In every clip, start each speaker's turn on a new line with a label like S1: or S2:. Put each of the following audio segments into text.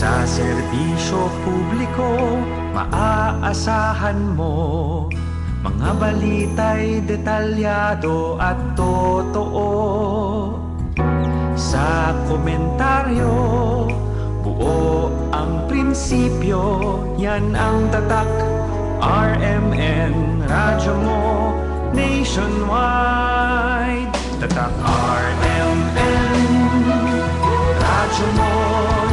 S1: Sa serbisyo publiko, maaasahan mo mga balita'y detalyado at totoo. Sa komentaryo, buo ang prinsipyo. Yan ang tatak RMN Radyo mo nationwide. Tatak RMN Radyo mo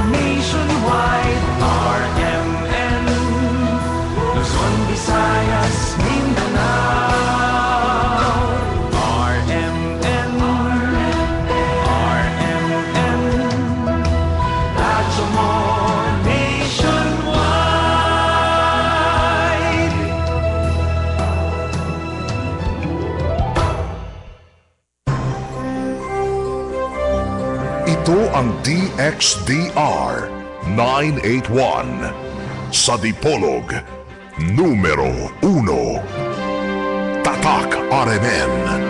S1: nationwide. RMN Luzon, Visayas, Mindanao. RMN RMN Radyo mo nationwide.
S2: Ito ang DXDR 981 sa Dipolog numero 1. Tatak RMN.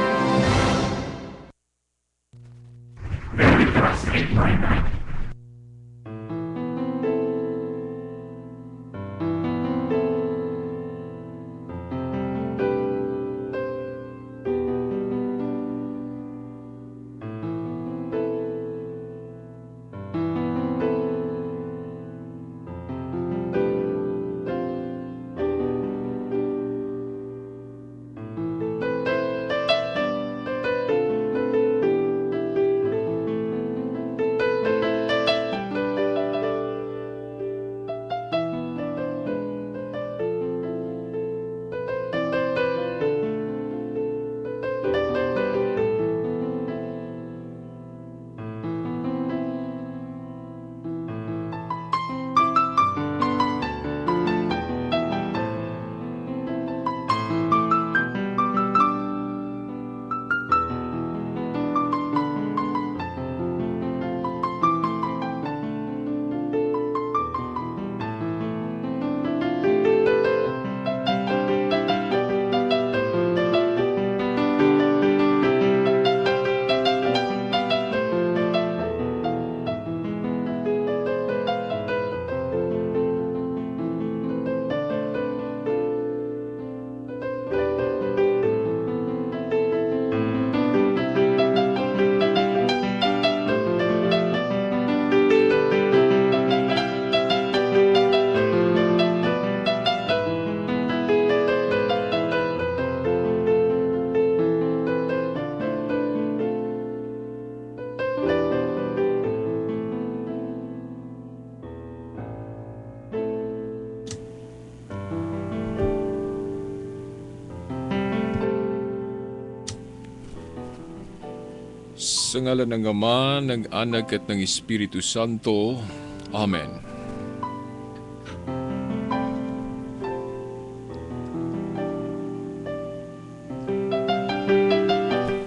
S3: Sa ngalan ng Ama, ng Anak at ng Espiritu Santo. Amen.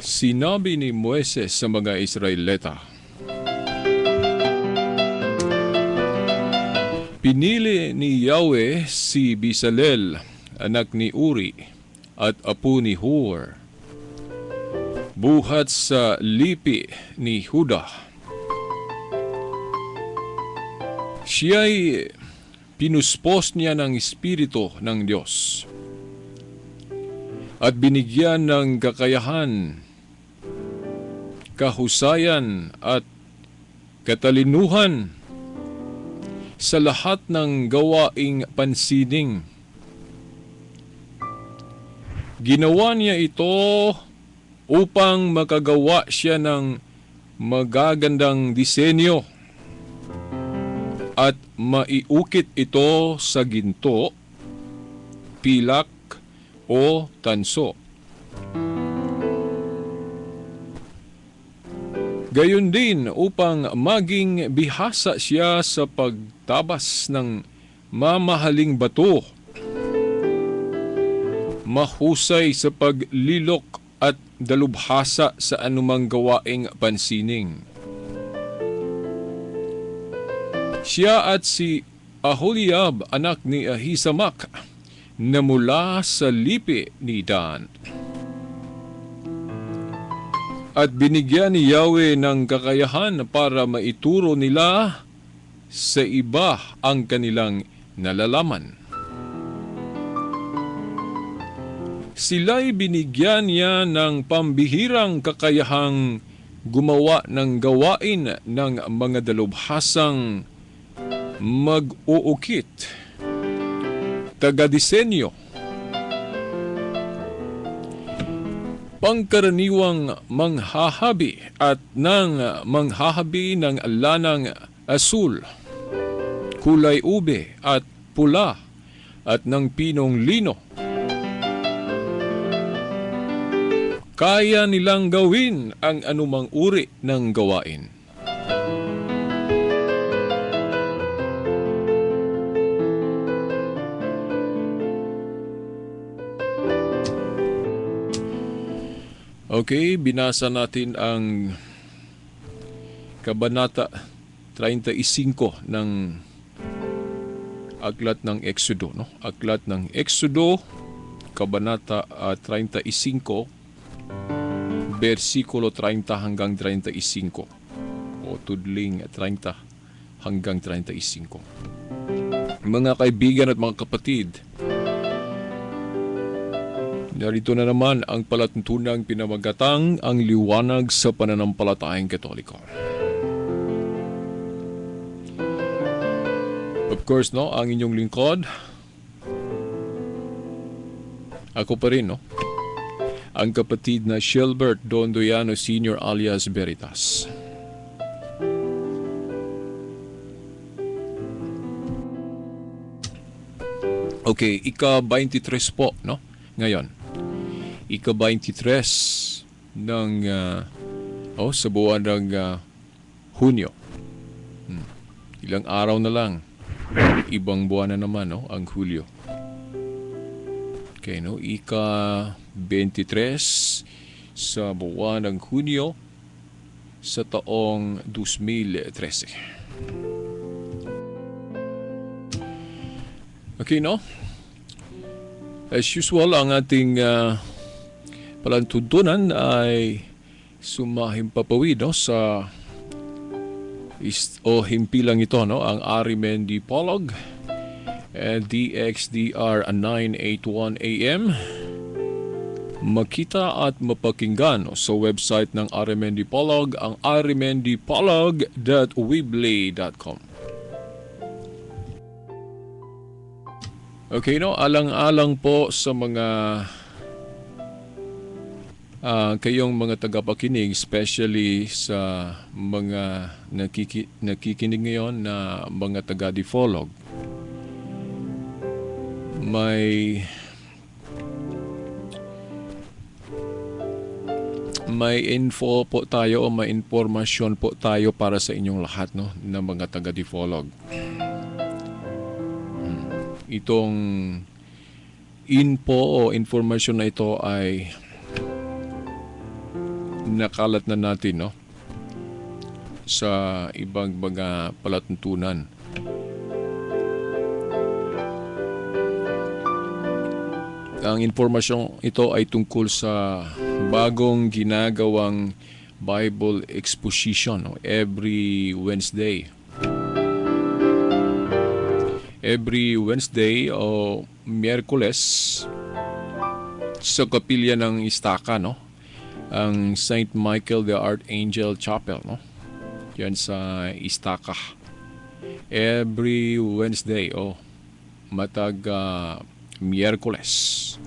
S3: Sinabi ni Moises sa mga Israelita, pinili ni Yahweh si Bezalel, anak ni Uri, at apo ni Hur, buhat sa lipi ni Huda. Siya'y pinuspos niya ng Espiritu ng Diyos at binigyan ng kakayahan, kahusayan at katalinuhan sa lahat ng gawaing pansining. Ginawa niya ito upang makagawa siya ng magagandang disenyo at maiukit ito sa ginto, pilak o tanso. Gayon din upang maging bihasa siya sa pagtabas ng mamahaling bato, mahusay sa paglilok at dalubhasa sa anumang gawaing pansining. Siya at si Aholiab, anak ni Ahisamak, na mula sa lipi ni Dan. At binigyan ni Yahweh ng kakayahan para maituro nila sa iba ang kanilang nalalaman. Sila'y binigyan niya ng pambihirang kakayahang gumawa ng gawain ng mga dalubhasang mag-uukit, taga-disenyo, pangkaraniwang manghahabi at ng manghahabi ng lanang asul, kulay ube at pula at ng pinong lino. Kaya nilang gawin ang anumang uri ng gawain. Okay, binasa natin ang Kabanata 35 ng Aklat ng Exodo, no? Aklat ng Exodo, Kabanata 35, versikulo 30 hanggang 35 o tudling 30 hanggang 35. Mga kaibigan at mga kapatid, narito na naman ang palatuntunang pinamagatang ang liwanag sa pananampalatayang Katoliko. Of course, no, ang inyong lingkod, ako pa rin, no, ang kapatid na Shelbert Dondoyano Sr. alias Veritas. Okay, ika-23 po, no, ngayon. Ika-23 ng sa buwan ng Hunyo. Ilang araw na lang. Ibang buwan na naman, no, ang Hulyo. Okay, no, ika-23 sa buwan ng Hunyo sa taong 2013. Okay, no? As usual, ang ating palantuntunan ay sumahimpapawid, no, sa himpilang ito, no, ang Arimendipolog DXDR 981 AM. Makita at mapakinggan, no, sa website ng Arimendipolog, ang arimendipolog.weebly.com. Okay, no, alang-alang po sa mga kayong mga tagapakinig, especially sa mga nakikinig ngayon na mga taga-Dipolog. May info po tayo o may informasyon po tayo para sa inyong lahat, no, na mga taga-Dipolog. Itong info o informasyon na ito ay nakalat na natin, no, sa ibang mga palatuntunan. Ang informasyon ito ay tungkol sa bagong ginagawang Bible exposition, no, every Wednesday. Every Wednesday o Miyerkules sa kapilya ng Istaka, no, ang St. Michael the Archangel Chapel, no, yan sa Istaka. Every Wednesday o matag Miyerkules.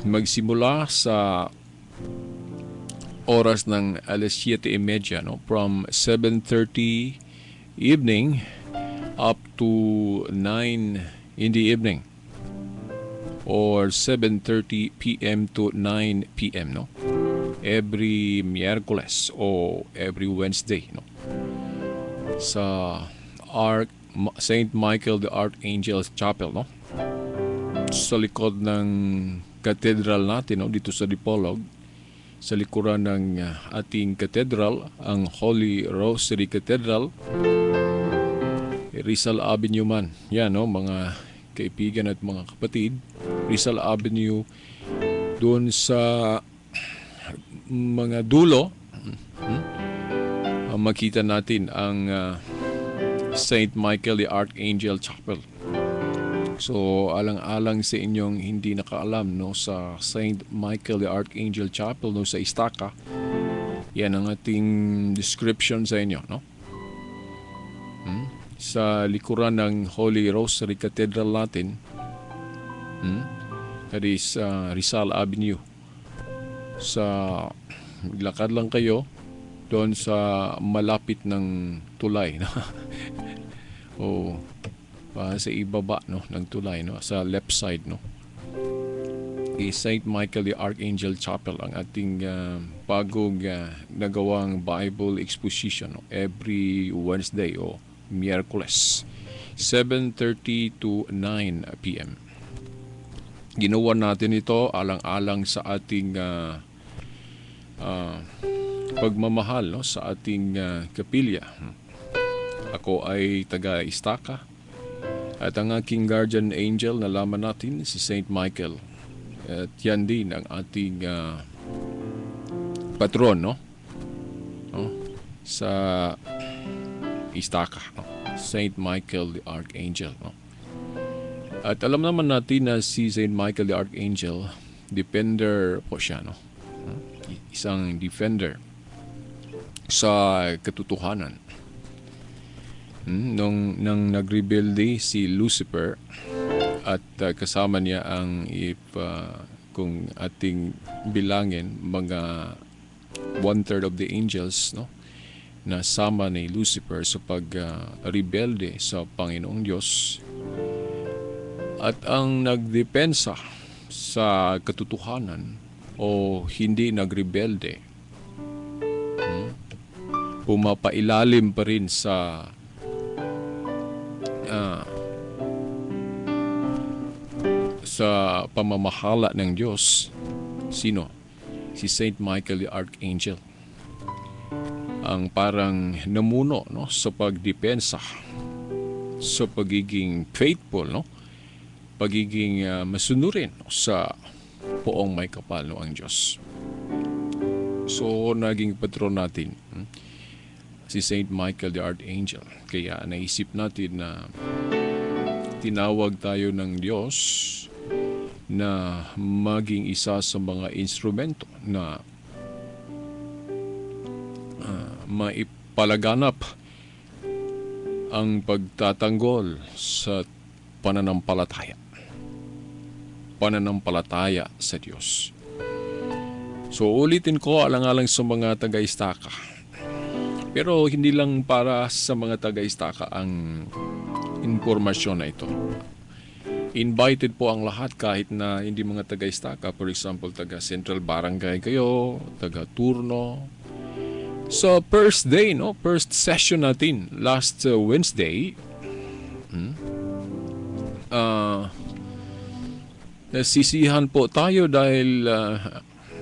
S3: Magsimula sa oras ng alas 7:30, no, from 7:30 evening up to 9 in the evening, or 7:30 p.m. to 9 p.m. no, every Miyerkules o every Wednesday, no, sa St. Michael the Archangel Chapel, no, sa likod ng katedral natin, no, dito sa Dipolog, sa likuran ng ating katedral, ang Holy Rosary Cathedral, Rizal Avenue man. Yan, no, mga kaibigan at mga kapatid, Rizal Avenue, doon sa mga dulo, makita natin ang St. Michael the Archangel Chapel. So, alang-alang sa inyong hindi nakaalam, no, sa St. Michael the Archangel Chapel, no, sa Estaca, yan ang ating description sa inyo, no? Sa likuran ng Holy Rosary Cathedral natin, that is Rizal Avenue. Sa lakad lang kayo doon sa malapit ng tulay, no? O sa ibaba, no, ng tulay, no, sa left side, no. St. Michael the Archangel Chapel ang ating bagong nagawang Bible exposition, no, every Wednesday o Miyerkules 7:30 to 9 p.m. Ginawa natin ito alang-alang sa ating pagmamahal, no, sa ating kapilya. Ako ay taga Estaca at ang aking guardian angel na laman natin si St. Michael. At yan din ang ating patron, no? Sa Estaca, no? St. Michael the Archangel, no? At alam naman natin na si St. Michael the Archangel, defender po siya, no? Isang defender sa katotohanan. Nung nagrebelde si Lucifer at kasama niya ang kung ating bilangin mga 1/3 of the angels, no, na sama ni Lucifer sa pag-rebelde sa Panginoong Diyos, at ang nagdepensa sa katotohanan o hindi nagrebelde, pumapailalim pa rin sa pamamahala ng Diyos. Sino? Si St. Michael the Archangel. Ang parang namuno, no, sa pagdepensa, sa pagiging faithful, no, pagiging masunurin, no, sa poong may kapal, no, ang Diyos. So, naging patron natin si St. Michael the Archangel. Kaya naisip natin na tinawag tayo ng Diyos na maging isa sa mga instrumento na maipalaganap ang pagtatanggol sa pananampalataya. Pananampalataya sa Diyos. So ulitin ko alang-alang sa mga taga-Estaca. Pero hindi lang para sa mga taga-Estaca ang impormasyon na ito. Invited po ang lahat kahit na hindi mga taga-Estaca. For example, taga Central Barangay kayo, taga Turno. So first day, no, first session natin last Wednesday, nasisihan po tayo dahil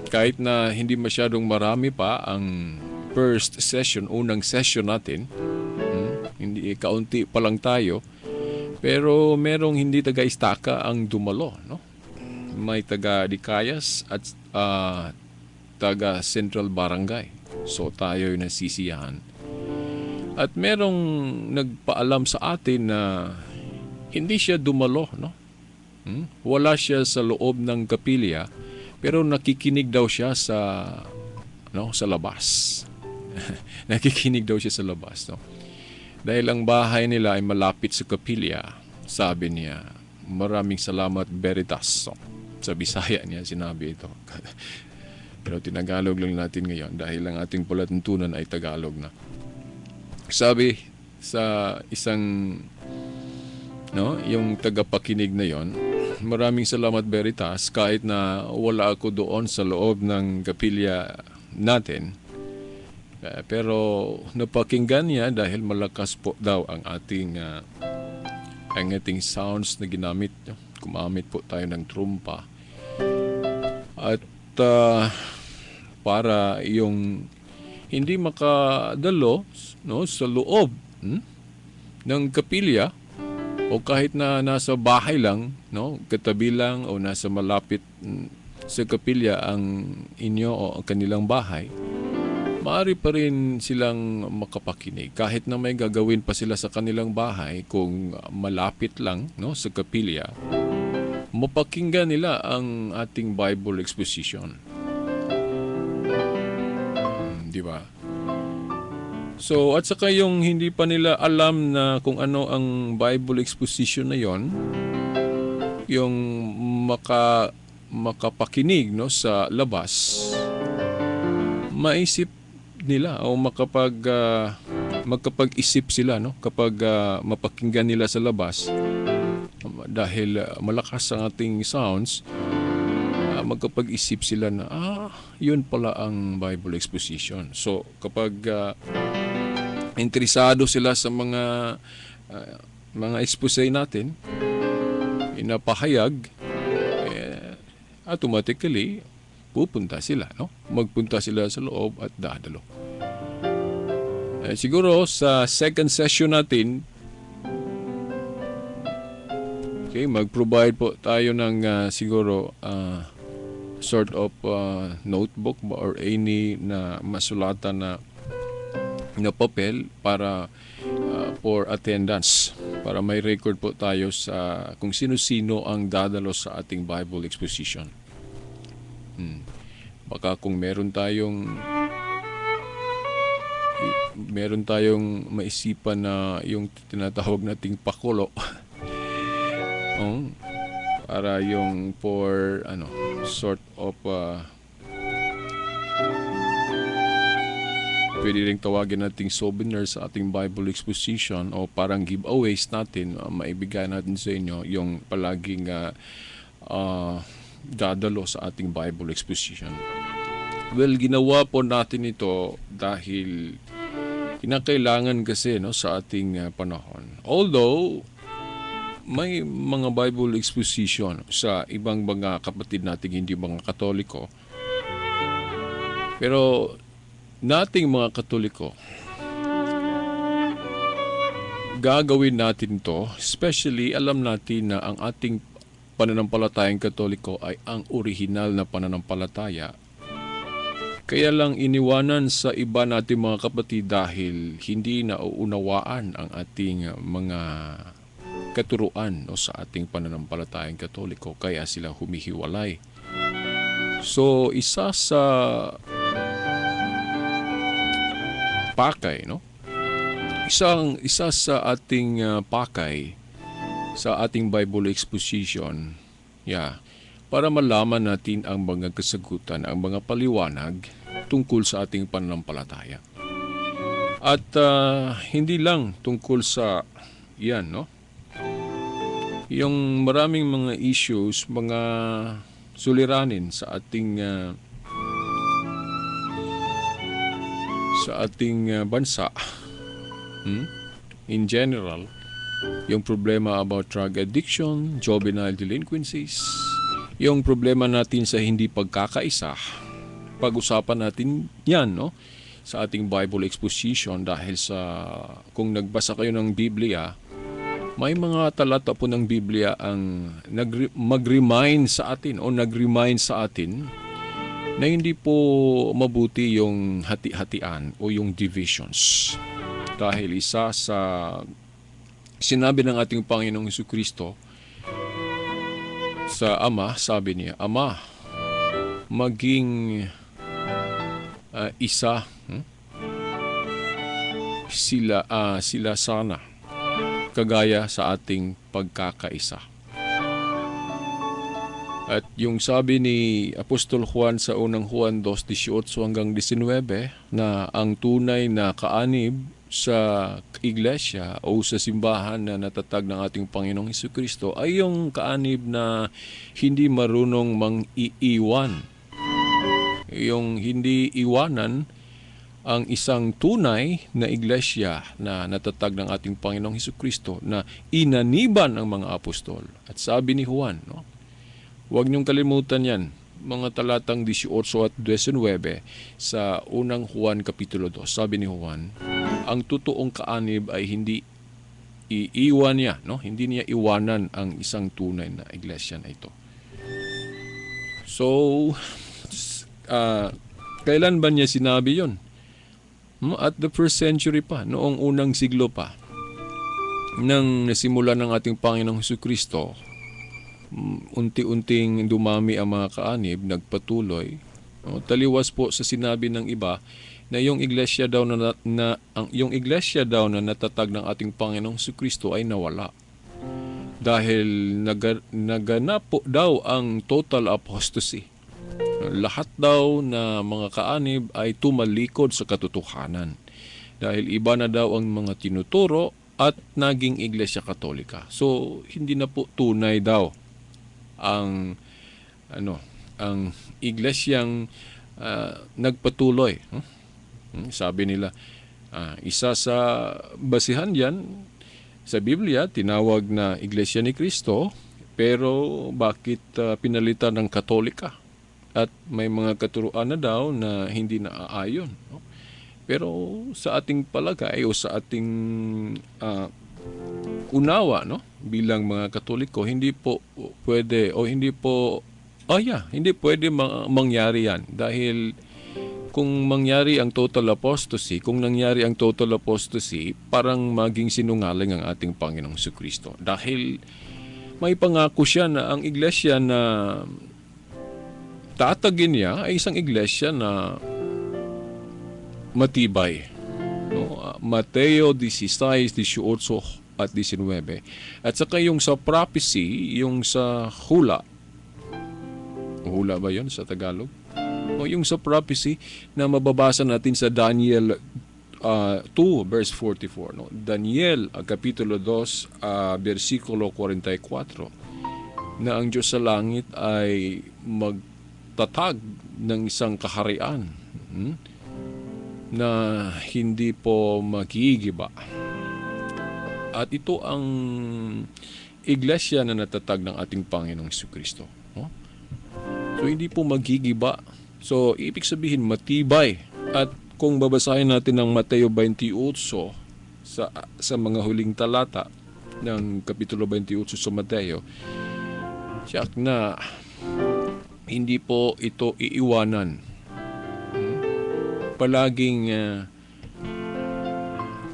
S3: kahit na hindi masyadong marami pa ang first session, unang session natin, hindi kaunti pa lang tayo, pero merong hindi taga-Estaca ang dumalo, no? May taga Dicayas at taga Central Barangay. So tayo nasisiyahan. At merong nagpaalam sa atin na hindi siya dumalo, no? Wala siya sa loob ng kapilya, pero nakikinig daw siya sa labas. Nakikinig daw siya sa labas, no? Dahil ang bahay nila ay malapit sa kapilya, sabi niya, maraming salamat, Veritas. So, sa Bisaya niya sinabi ito. Pero tinagalog lang natin ngayon dahil ang ating palatuntunan ay Tagalog na. Sabi sa isang, no, yung tagapakinig na yon, maraming salamat, Veritas, kahit na wala ako doon sa loob ng kapilya natin. Pero napakinggan niya dahil malakas po daw ang ating sounds na ginamit. Gumamit po tayo ng trumpa. At para yung hindi makadalo, no, sa loob ng kapilya, o kahit na nasa bahay lang, no, katabi lang o nasa malapit sa kapilya ang inyo o ang kanilang bahay, maaari pa rin silang makapakinig kahit na may gagawin pa sila sa kanilang bahay kung malapit lang, no, sa kapilya. Mapakinggan nila ang ating Bible exposition. Di ba? So, at saka yung hindi pa nila alam na kung ano ang Bible exposition na yon, yung makapakinig, no, sa labas, maisip nila o magkapag-isip sila, no, kapag mapakinggan nila sa labas dahil malakas ang ating sounds, magkapag-isip sila na yun pala ang Bible exposition. So kapag interesado sila sa mga expose natin, inapahayag, automatically pupunta sila, no? Magpunta sila sa loob at dadalo. Siguro sa second session natin, okay, mag-provide po tayo ng siguro sort of notebook or any na masulatan na papel para for attendance, para may record po tayo sa kung sino-sino ang dadalo sa ating Bible exposition. Baka kung meron tayong maisipan na yung tinatawag nating pakulo para yung for sort of pwede ring tawagin nating souvenir sa ating Bible exposition o parang giveaways natin, maibigay natin sa inyo yung palaging dadalo sa ating Bible exposition. Well, ginawa po natin ito dahil kinakailangan kasi, no, sa ating panahon. Although may mga Bible exposition sa ibang mga kapatid nating hindi mga Katoliko, pero nating mga Katoliko, gagawin natin to, especially alam natin na ang ating pananampalatayang Katoliko ay ang orihinal na pananampalataya. Kaya lang iniwanan sa iba nating mga kapatid dahil hindi nauunawaan ang ating mga katuruan, no, sa ating pananampalatayang Katoliko, kaya sila humihiwalay. So, isa sa pakay, no? Isa sa ating pakay sa ating Bible exposition, para malaman natin ang mga kasagutan, ang mga paliwanag tungkol sa ating pananampalataya. At hindi lang tungkol sa yan, no? Yung maraming mga issues, mga suliranin sa ating bansa, in general, yung problema about drug addiction, juvenile delinquencies, yung problema natin sa hindi pagkakaisa, pag-usapan natin yan, no, sa ating Bible exposition dahil kung nagbasa kayo ng Biblia, may mga talata po ng Biblia ang mag-remind sa atin o nag-remind sa atin na hindi po mabuti yung hati-hatian o yung divisions. Dahil isa sa sinabi ng ating Panginoong Jesucristo sa Ama, sabi niya, Ama, maging isa, sila sana, kagaya sa ating pagkakaisa. At yung sabi ni Apostol Juan sa unang Juan 2:18 hanggang 19 na ang tunay na kaanib sa iglesia o sa simbahan na natatag ng ating Panginoong Jesucristo ay yung kaanib na hindi marunong mang-iiwan. Yung hindi iwanan ang isang tunay na iglesia na natatag ng ating Panginoong Jesucristo na inaniban ng mga apostol. At sabi ni Juan, no, huwag niyong kalimutan yan, mga talatang 18 at 19 sa unang Juan Kapitulo 2. Sabi ni Juan, ang totoong kaanib ay hindi iiwan niya, no? Hindi niya iwanan ang isang tunay na iglesia na ito. So, kailan ba niya sinabi yon? At the first century pa, noong unang siglo pa, nang nasimula ng ating Panginoong Hesukristo, unti-unting dumami ang mga kaanib, nagpatuloy. Taliwas po sa sinabi ng iba na yung iglesia daw yung iglesia daw na natatag ng ating Panginoong Hesukristo ay nawala. Dahil naganap po daw ang total apostasy. Lahat daw na mga kaanib ay tumalikod sa katotohanan. Dahil iba na daw ang mga tinuturo at naging Iglesia Katolika. So, hindi na po tunay daw ang iglesyang nagpatuloy. Sabi nila, isa sa basihan diyan sa Biblia, tinawag na Iglesia ni Cristo, pero bakit pinalitan ng Katolika? At may mga katuruan na daw na hindi naaayon. No? Pero sa ating palagay o sa ating unawa, no, bilang mga Katoliko, hindi po pwede o hindi pwede mangyari yan. Dahil kung nangyari ang total apostasy, parang maging sinungaling ang ating Panginoong Jesucristo. Dahil may pangako siya na ang iglesia na tatagin niya ay isang iglesia na matibay. No? Mateo 16, 18 at 19. At saka yung sa prophecy, yung sa hula ba yun sa Tagalog? O yung sa prophecy na mababasa natin sa Daniel 2 verse 44. No? Daniel kapitulo 2 versikulo 44 na ang Diyos sa langit ay magtatag ng isang kaharian na hindi po magigiba. At ito ang iglesia na natatag ng ating Panginoong Jesucristo. No? So hindi po magigiba. So ibig sabihin matibay. At kung babasahin natin ang Mateo 28 sa mga huling talata ng kapitulo 28 sa Mateo, siyak na hindi po ito iiwanan. Palaging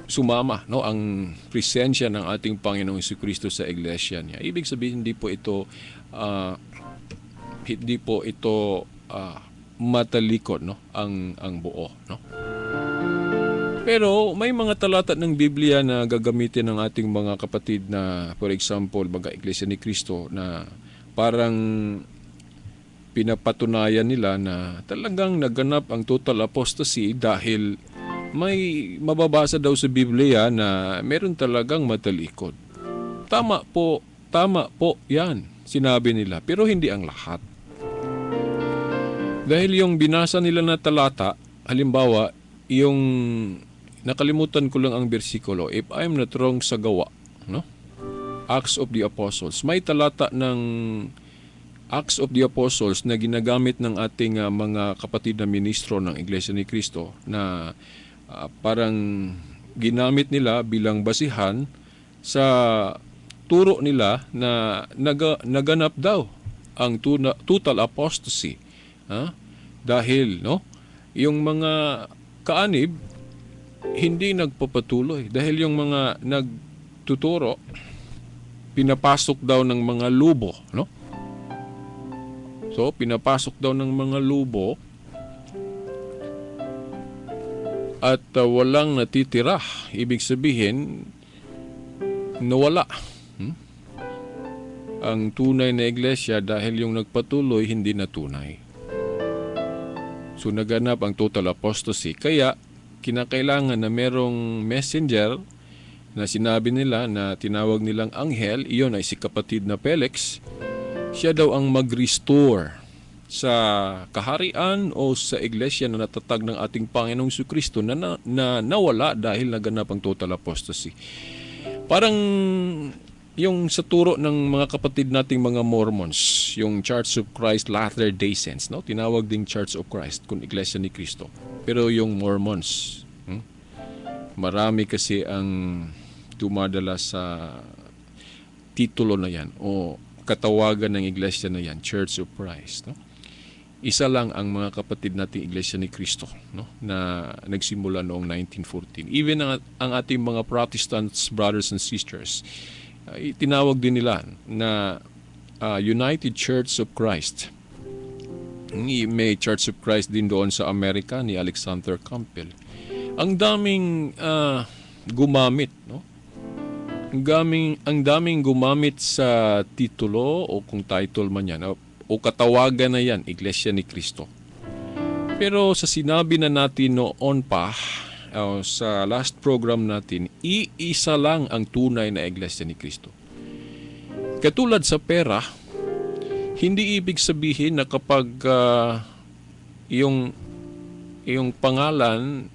S3: sumama, no, ang presensya ng ating Panginoong Jesucristo sa iglesia niya. Ibig sabihin hindi po ito matalikod, no, ang buo, no. Pero may mga talata ng Biblia na gagamitin ng ating mga kapatid na, for example, mga Iglesia ni Cristo na parang pinapatunayan nila na talagang naganap ang total apostasy dahil may mababasa daw sa Biblia na meron talagang matalikod. Tama po yan, sinabi nila, pero hindi ang lahat. Dahil yung binasa nila na talata, halimbawa, yung nakalimutan ko lang ang bersikulo, if I'm not wrong sa gawa, no? Acts of the Apostles. May talata ng Acts of the Apostles na ginagamit ng ating mga kapatid na ministro ng Iglesia ni Cristo na parang ginamit nila bilang basihan sa turo nila na naganap daw ang total apostasy. Dahil yung mga kaanib hindi nagpapatuloy dahil yung mga nagtuturo pinapasok daw ng mga lubo, no? So pinapasok daw ng mga lubo at walang natitira. Ibig sabihin nawala ang tunay na iglesia dahil yung nagpatuloy hindi na tunay. So naganap ang total apostasy. Kaya kinakailangan na merong messenger na sinabi nila na tinawag nilang anghel, iyon ay si kapatid na Felix. Siya daw ang mag-restore sa kaharian o sa iglesia na natatag ng ating Panginoong Jesucristo na nawala dahil naganap ang total apostasy. Parang yung sa turo ng mga kapatid nating mga Mormons, yung Church of Christ Latter-day Saints, no? Tinawag ding Church of Christ kung Iglesia ni Cristo. Pero yung Mormons, marami kasi ang dumadala sa titulo na yan o katawagan ng iglesia na yan, Church of Christ. No? isa lang ang mga kapatid nating Iglesia ni Cristo, no, na nagsimula noong 1914. Even ang ating mga Protestants brothers and sisters, tinawag din nila na United Church of Christ. May Church of Christ din doon sa Amerika ni Alexander Campbell. Ang daming gumamit, no? Ang daming gumamit sa titulo o kung title man yan, o katawagan na yan, Iglesia ni Cristo. Pero sa sinabi na natin noon pa, sa last program natin, iisa lang ang tunay na Iglesia ni Cristo. Katulad sa pera, hindi ibig sabihin na kapag yung pangalan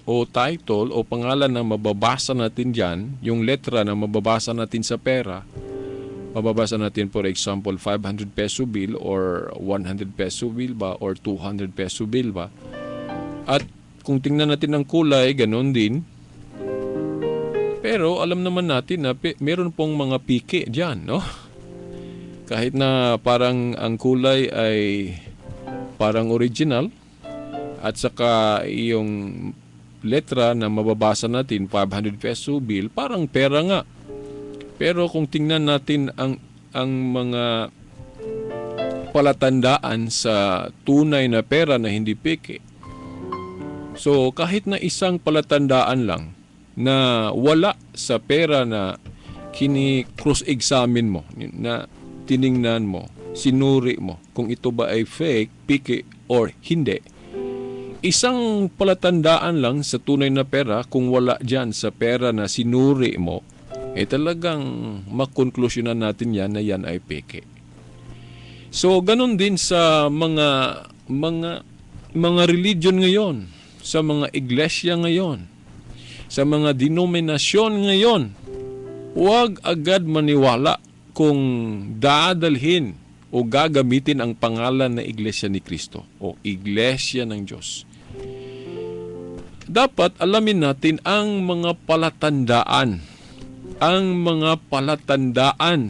S3: o title o pangalan na mababasa natin dyan, yung letra na mababasa natin sa pera, mababasa natin for example 500 peso bill or 100 peso bill ba or 200 peso bill ba. At kung tingnan natin ang kulay, ganon din. Pero alam naman natin na meron pong mga piki dyan, no? Kahit na parang ang kulay ay parang original at saka yung letra na mababasa natin 500 peso bill, parang pera nga. Pero kung tingnan natin ang mga palatandaan sa tunay na pera na hindi peke. So kahit na isang palatandaan lang na wala sa pera na cross-examine mo, na tiningnan mo, sinuri mo kung ito ba ay fake, peke or hindi. Isang palatandaan lang sa tunay na pera kung wala dyan sa pera na sinuri mo, talagang makonklusyonan natin yan na yan ay peke. So, ganun din sa mga religion ngayon, sa mga iglesia ngayon, sa mga denominasyon ngayon, huwag agad maniwala kung dadalhin o gagamitin ang pangalan na Iglesia ni Cristo o Iglesia ng Diyos. Dapat alamin natin ang mga palatandaan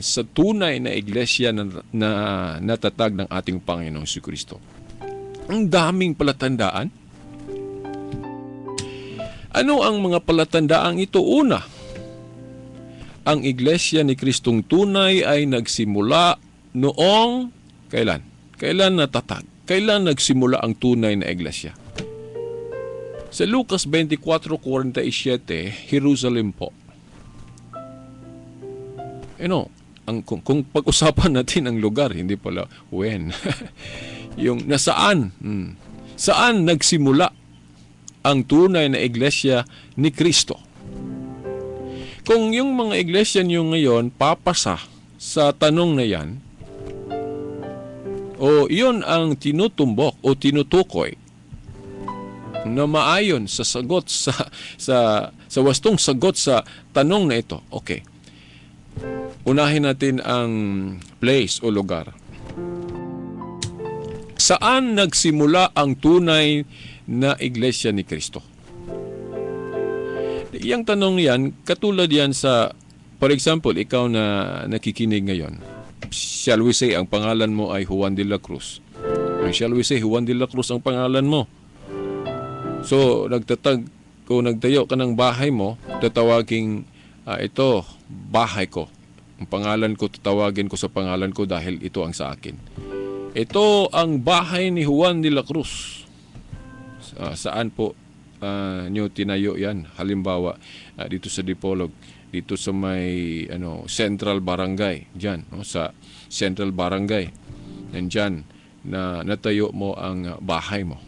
S3: sa tunay na iglesia na natatag ng ating Panginoong Jesucristo. Ang daming palatandaan. Ano ang mga palatandaang ito? Una, ang Iglesia ni Kristong tunay ay nagsimula noong kailan? Kailan natatag? Kailan nagsimula ang tunay na iglesia? Sa Lucas 24:47, Jerusalem po. Kung pag-usapan natin ang lugar, hindi pala when. Yung nasaan? Saan nagsimula ang tunay na iglesia ni Kristo? Kung yung mga iglesia niyo ngayon papasa sa tanong na yan, o yun ang tinutumbok o tinutukoy na maayon sa sagot sa wastong sagot sa tanong na ito, okay. Unahin natin ang place o lugar. Saan nagsimula ang tunay na iglesia ni Kristo? Yang tanong yan, katulad yan sa, for example, ikaw na nakikinig ngayon. Shall we say, ang pangalan mo ay Juan de la Cruz. Shall we say, Juan de la Cruz ang pangalan mo. So, nagtayo ka ng bahay mo, tatawagin, ito, bahay ko. Ang pangalan ko, tatawagin ko sa pangalan ko dahil ito ang sa akin. Ito ang bahay ni Juan de la Cruz. Saan po nyo tinayo yan? Halimbawa, dito sa Dipolog, dito sa may Central Barangay, dyan, sa Central Barangay. Nandyan na natayo mo ang bahay mo.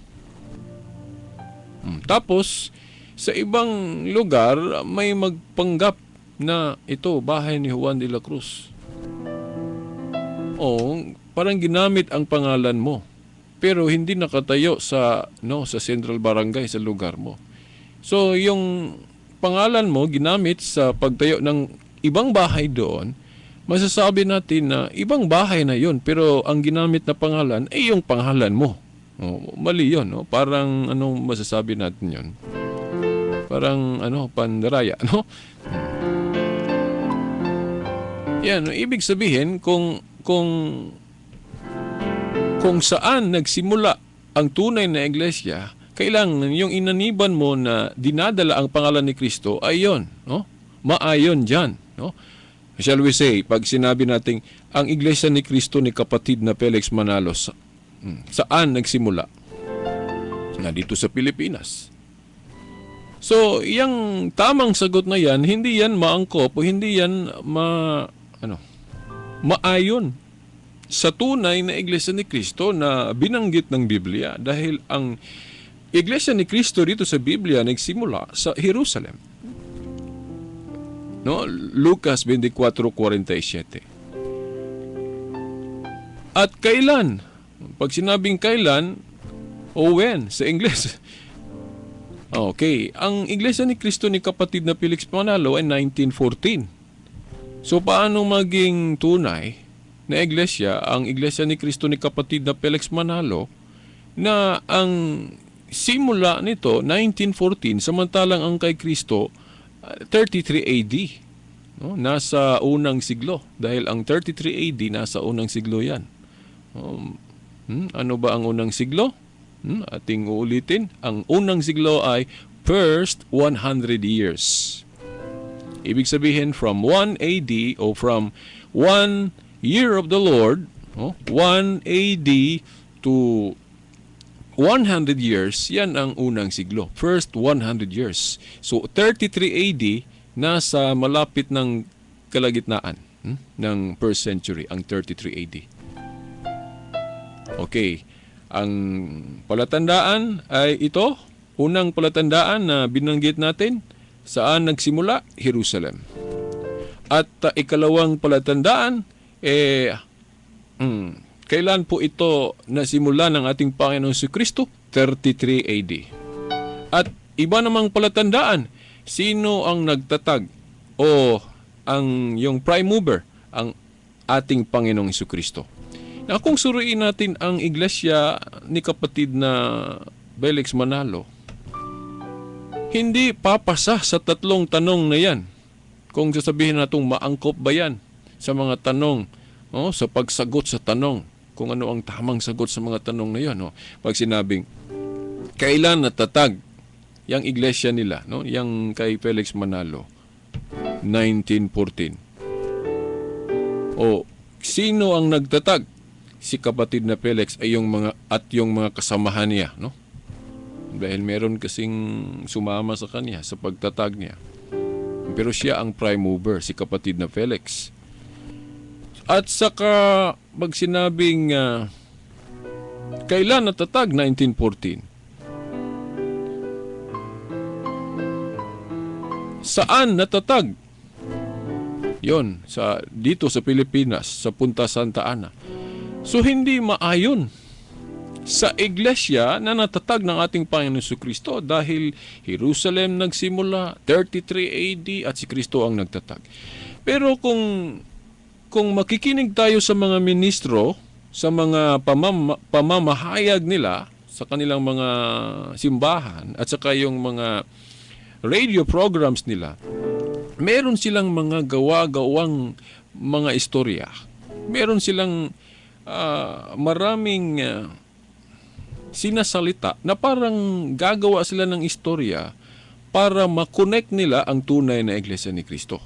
S3: Tapos, sa ibang lugar, may magpanggap na ito, bahay ni Juan de la Cruz. Parang ginamit ang pangalan mo. Pero hindi nakatayo sa Central Barangay, sa lugar mo. So, yung pangalan mo ginamit sa pagtayo ng ibang bahay doon, masasabi natin na ibang bahay na yon, pero ang ginamit na pangalan ay yung pangalan mo. Mali yun, no? Parang masasabi natin yon? Parang pandaraya, no? Yan, ibig sabihin kung kung saan nagsimula ang tunay na iglesia, kailangan yung inaniban mo na dinadala ang pangalan ni Kristo ay yon, no? Maayon diyan, no? Shall we say, pag sinabi nating ang iglesia ni Kristo ni kapatid na Felix Manalos, saan nagsimula? Na dito sa Pilipinas. So, yung tamang sagot na yan, hindi yan maangkop o hindi yan maayon sa tunay na iglesia ni Kristo na binanggit ng Biblia, dahil ang iglesia ni Kristo dito sa Biblia nagsimula sa Jerusalem. No, Lucas 24:47. At kailan? Pag sinabing kailan, o when sa Ingles. Okay, ang iglesia ni Kristo ni kapatid na Felix Manalo ay 1914. So paano maging tunay na iglesia ang iglesia ni Kristo ni kapatid na Felix Manalo na ang simula nito 1914 samantalang ang kay Kristo 33 AD, no? Nasa unang siglo, dahil ang 33 AD nasa unang siglo yan. Ano ba ang unang siglo? Ating uulitin. Ang unang siglo ay first 100 years. Ibig sabihin from 1 AD o from 1 year of the Lord, 1 AD to 100 years, yan ang unang siglo. First 100 years. So 33 AD, nasa malapit ng kalagitnaan ng first century, ang 33 AD. Okay. Ang palatandaan ay ito. Unang palatandaan na binanggit natin, saan nagsimula? Jerusalem. At ikalawang palatandaan, kailan po ito nasimula ng ating Panginoon si Kristo? 33 AD. At iba namang palatandaan, sino ang nagtatag o yung prime mover, ang ating Panginoong si Kristo. Na kung suriin natin ang iglesia ni kapatid na Felix Manalo, hindi papasa sa tatlong tanong na yan. Kung sasabihin natong maangkop ba yan sa mga tanong, sa pagsagot sa tanong, kung ano ang tamang sagot sa mga tanong na yan. Pag sinabing, kailan natatag yung iglesia nila, yung kay Felix Manalo, 1914. O sino ang nagtatag? Si kapatid na Felix ay yung mga kasamahan niya, no? Dahil meron kasing sumama sa kanya sa pagtatag niya. Pero siya ang prime mover, si kapatid na Felix. At saka pag sinabing kailan natatag? 1914. Saan natatag? Yon, dito sa Pilipinas, sa Punta Santa Ana. So hindi maayon sa iglesia na natatag ng ating Panginoon si Kristo, dahil Jerusalem nagsimula, 33 AD, at si Kristo ang nagtatag. Pero kung makikinig tayo sa mga ministro, sa mga pamamahayag nila sa kanilang mga simbahan at saka yung mga radio programs nila, meron silang mga gawa-gawang mga istorya. Meron silang maraming sinasalita na parang gagawa sila ng istorya para makonect nila ang tunay na iglesia ni Kristo.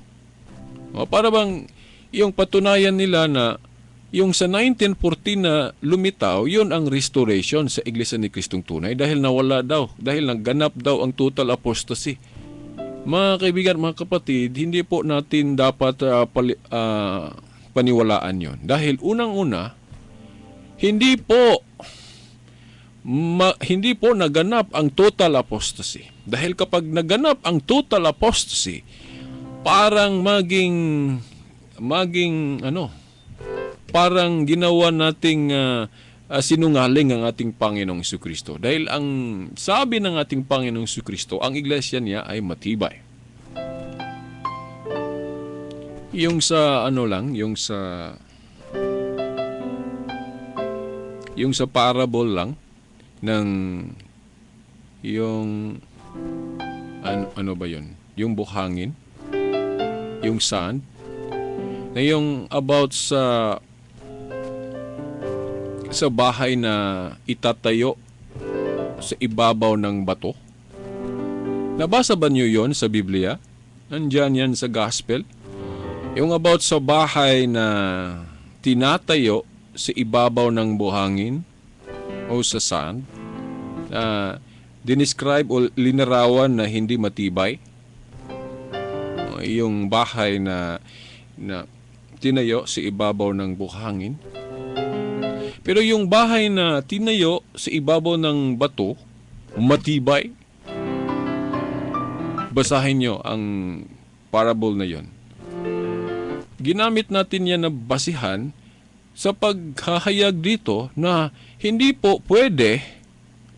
S3: Para bang yung patunayan nila na yung sa 1914 na lumitaw, yun ang restoration sa iglesia ni Kristong tunay, dahil nawala daw, dahil nagganap daw ang total apostasy. Mga kaibigan, mga kapatid, hindi po natin dapat paniwalaan yon, dahil unang-una, hindi po naganap ang total apostasy. Dahil kapag naganap ang total apostasy, parang parang ginawa nating sinungaling ang ating Panginoong Jesucristo. Dahil ang sabi ng ating Panginoong Jesucristo, ang iglesia niya ay matibay. Yung sa parable lang ng yung ano ba yun? Yung buhangin, yung sand, na yung about sa sa bahay na itatayo sa ibabaw ng bato? Nabasa ba niyo yon sa Biblia? Nandyan yan sa Gospel. Yung about sa bahay na tinatayo sa ibabaw ng buhangin o sa sand, dinescribe o linarawan na hindi matibay. Yung bahay na tinayo sa ibabaw ng buhangin. Pero yung bahay na tinayo sa ibabaw ng bato, matibay. Basahin nyo ang parable na yon. Ginamit natin yan na basihan sa paghahayag dito na hindi po pwede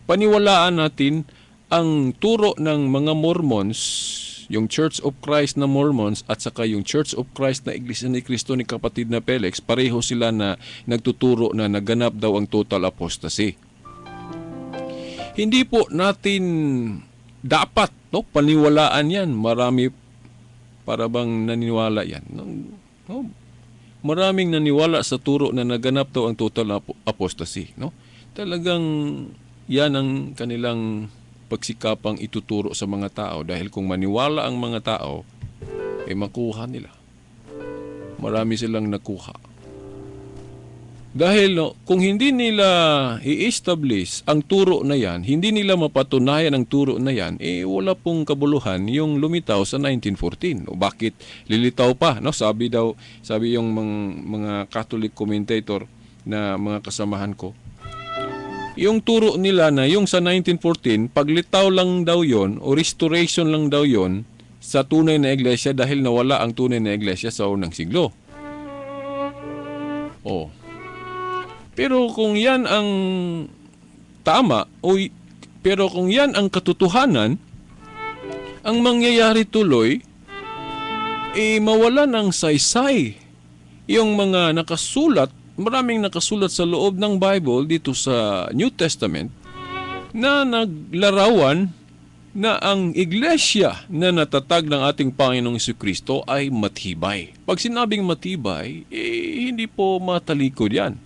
S3: paniwalaan natin ang turo ng mga Mormons, yung Church of Christ na Mormons at saka yung Church of Christ na Iglesia ni Cristo ni kapatid na Felix, pareho sila na nagtuturo na naganap daw ang total apostasy. Hindi po natin dapat paniwalaan yan. Marami para bang naniniwala yan. Maraming naniwala sa turo na naganap daw ang total apostasy. Talagang yan ang kanilang pagsikapang ituturo sa mga tao dahil kung maniwala ang mga tao, makuha nila. Marami silang nakuha. Dahil kung hindi nila i-establish ang turo na yan, hindi nila mapatunayan ang turo na yan, wala pong kabuluhan yung lumitaw sa 1914. O bakit lilitaw pa? Sabi yung mga Catholic commentator na mga kasamahan ko, yung turo nila na yung sa 1914, paglitaw lang daw yon o restoration lang daw yon sa tunay na iglesia dahil nawala ang tunay na iglesia sa unang siglo. Pero kung yan ang tama, pero kung yan ang katotohanan, ang mangyayari tuloy, mawala ng saysay yung mga nakasulat. Maraming nakasulat sa loob ng Bible dito sa New Testament na naglarawan na ang iglesia na natatag ng ating Panginoong Jesucristo ay matibay. Pag sinabing matibay, hindi po matalikod yan.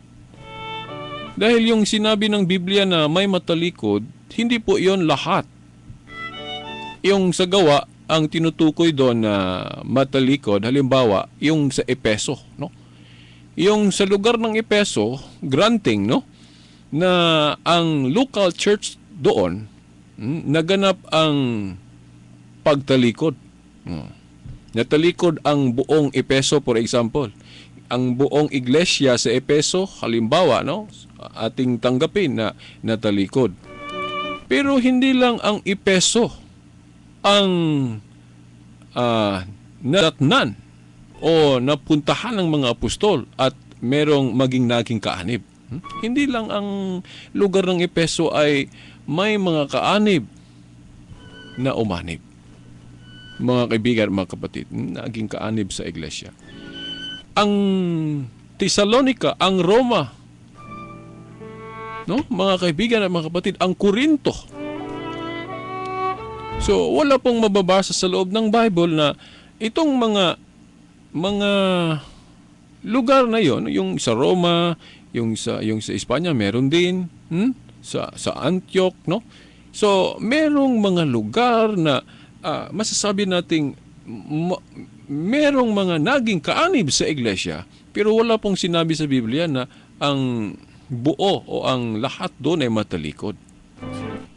S3: Dahil yung sinabi ng Biblia na may matalikod, hindi po yon lahat. Yung sa gawa, ang tinutukoy doon na matalikod, halimbawa, yung sa Epeso, Yung sa lugar ng Epeso, granting, na ang local church doon, naganap ang pagtalikod. Natalikod ang buong Epeso, for example. Ang buong iglesia sa Epeso, halimbawa, ating tanggapin na natalikod. Pero hindi lang ang Epeso ang nadatnan o napuntahan ng mga apostol at merong naging kaanib. Hindi lang ang lugar ng Epeso ay may mga kaanib na umanib. Mga kaibigan, mga kapatid, naging kaanib sa iglesia. Ang Tesalonica, ang Roma, mga kaibigan at mga kapatid, ang Korinto. So, wala pong mababasa sa loob ng Bible na itong mga lugar na yon, yung sa Roma, yung sa Espanya meron din, sa Antioch, So merong mga lugar na masasabi nating merong mga naging kaanib sa iglesia, pero wala pong sinabi sa Biblia na ang buo o ang lahat doon ay matalikod.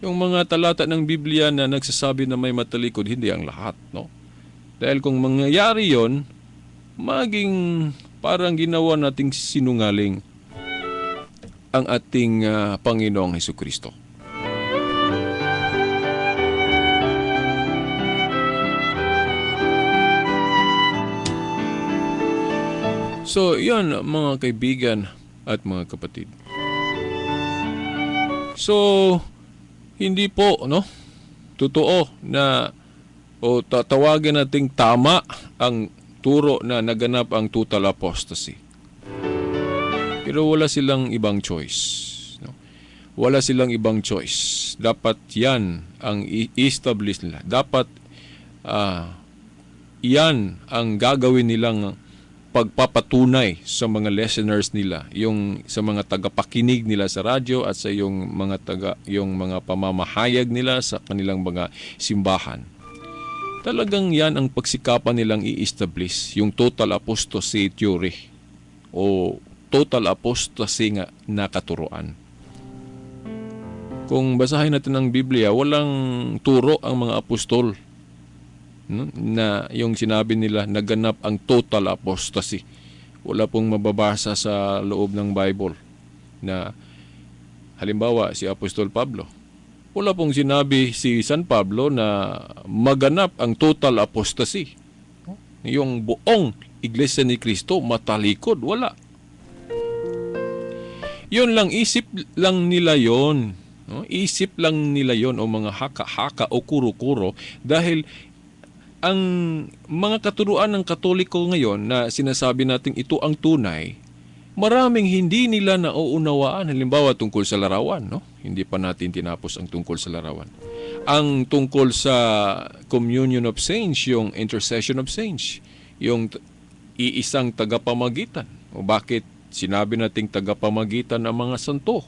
S3: Yung mga talata ng Biblia na nagsasabi na may matalikod, hindi ang lahat, Dahil kung mangyayari yon, maging parang ginawa nating sinungaling ang ating Panginoong Jesucristo. So, yan mga kaibigan at mga kapatid. So, hindi po, totoo na o tatawagin nating tama ang turo na naganap ang total apostasy. Pero wala silang ibang choice. Wala silang ibang choice. Dapat yan ang i-establish nila. Dapat yan ang gagawin nilang pagpapatunay sa mga listeners nila, yung sa mga tagapakinig nila sa radyo at sa yung mga pamamahayag nila sa kanilang mga simbahan. Talagang yan ang pagsikapan nilang i-establish, yung total apostasy theory o total apostasy nga na katuruan. Kung basahin natin ang Biblia, walang turo ang mga apostol, no? Na yung sinabi nila naganap ang total apostasy. Wala pong mababasa sa loob ng Bible na halimbawa si Apostol Pablo. Wala pong sinabi si San Pablo na maganap ang total apostasy. Yung buong Iglesia ni Cristo matalikod, wala. Yun lang, isip lang nila yon. No? Isip lang nila yon o mga haka-haka o kuro-kuro dahil ang mga katuruan ng Katoliko ngayon na sinasabi nating ito ang tunay, maraming hindi nila nauunawaan. Halimbawa tungkol sa larawan, no? Hindi pa natin tinapos ang tungkol sa larawan. Ang tungkol sa communion of saints, yung intercession of saints, yung iisang tagapamagitan. O bakit sinabi nating tagapamagitan ang mga santo?